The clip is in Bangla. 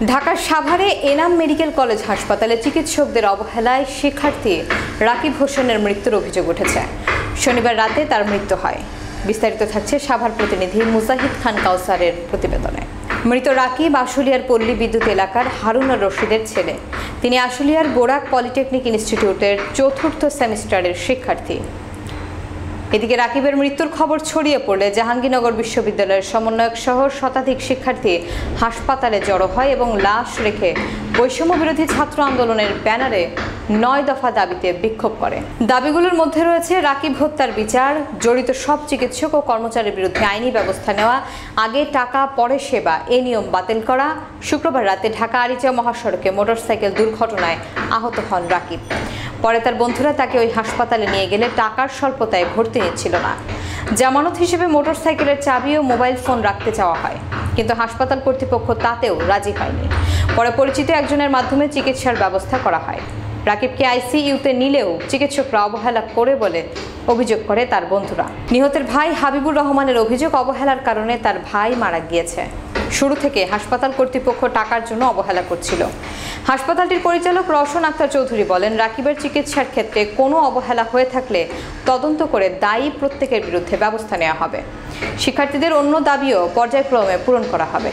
ঢাকার সাভারে এনাম মেডিকেল কলেজ হাসপাতালে চিকিৎসকদের অবহেলায় শিক্ষার্থী রাকিব হোসেনের মৃত্যুর অভিযোগ উঠেছে। শনিবার রাতে তার মৃত্যু হয়। বিস্তারিত থাকছে সাভার প্রতিনিধি মুজাহিদ খান কাউসারের প্রতিবেদনে। মৃত রাকিব আশুলিয়ার পল্লী বিদ্যুৎ এলাকার হারুনুর রশিদের ছেলে। তিনি আশুলিয়ার বোরাক পলিটেকনিক ইনস্টিটিউটের ৪র্থ সেমিস্টারের শিক্ষার্থী। এদিকে রাকিবের মৃত্যুর খবর ছড়িয়ে পড়লে জাহাঙ্গীরনগর বিশ্ববিদ্যালয়ের সমন্বয়ক সহ শতাধিক শিক্ষার্থী হাসপাতালে জড়ো হয় এবং লাশ রেখে বৈষম্য বিরোধী ছাত্র আন্দোলনের ব্যানারে ৯ দফা দাবিতে বিক্ষোভ করে। দাবিগুলোর মধ্যে রয়েছে রাকিব হত্যার বিচার, জড়িত সব চিকিৎসক ও কর্মচারীর বিরুদ্ধে আইনি ব্যবস্থা নেওয়া, আগে টাকা পরে সেবা এই নিয়ম বাতিল করা। শুক্রবার রাতে ঢাকা আরিচা মহাসড়কে মোটরসাইকেল দুর্ঘটনায় আহত হন রাকিব। পরে তার বন্ধুরা তাকে ওই হাসপাতালে নিয়ে গেলে টাকার স্বল্পতায় ভর্তি নিচ্ছিল না। জামানত হিসেবে মোটরসাইকেলের চাবি ও মোবাইল ফোন রাখতে চাওয়া হয়, কিন্তু হাসপাতাল কর্তৃপক্ষ তাতেও রাজি হয়নি। পরে পরিচিত একজনের মাধ্যমে চিকিৎসার ব্যবস্থা করা হয়। রাকিবকে আইসিইউতে নিলেও চিকিৎসকরা অবহেলা করে বলে অভিযোগ করে তার বন্ধুরা। নিহতের ভাই হাবিবুর রহমানের অভিযোগ, অবহেলার কারণে তার ভাই মারা গিয়েছে। শুরু থেকে হাসপাতাল কর্তৃপক্ষ টাকার জন্য অবহেলা করছিল। হাসপাতালটির পরিচালক রওশন আক্তার চৌধুরী বলেন, রাকিবের চিকিৎসার ক্ষেত্রে কোনো অবহেলা হয়ে থাকলে তদন্ত করে দায়ী প্রত্যেকের বিরুদ্ধে ব্যবস্থা নেওয়া হবে। শিক্ষার্থীদের অন্য দাবিও পর্যায়ক্রমে পূরণ করা হবে।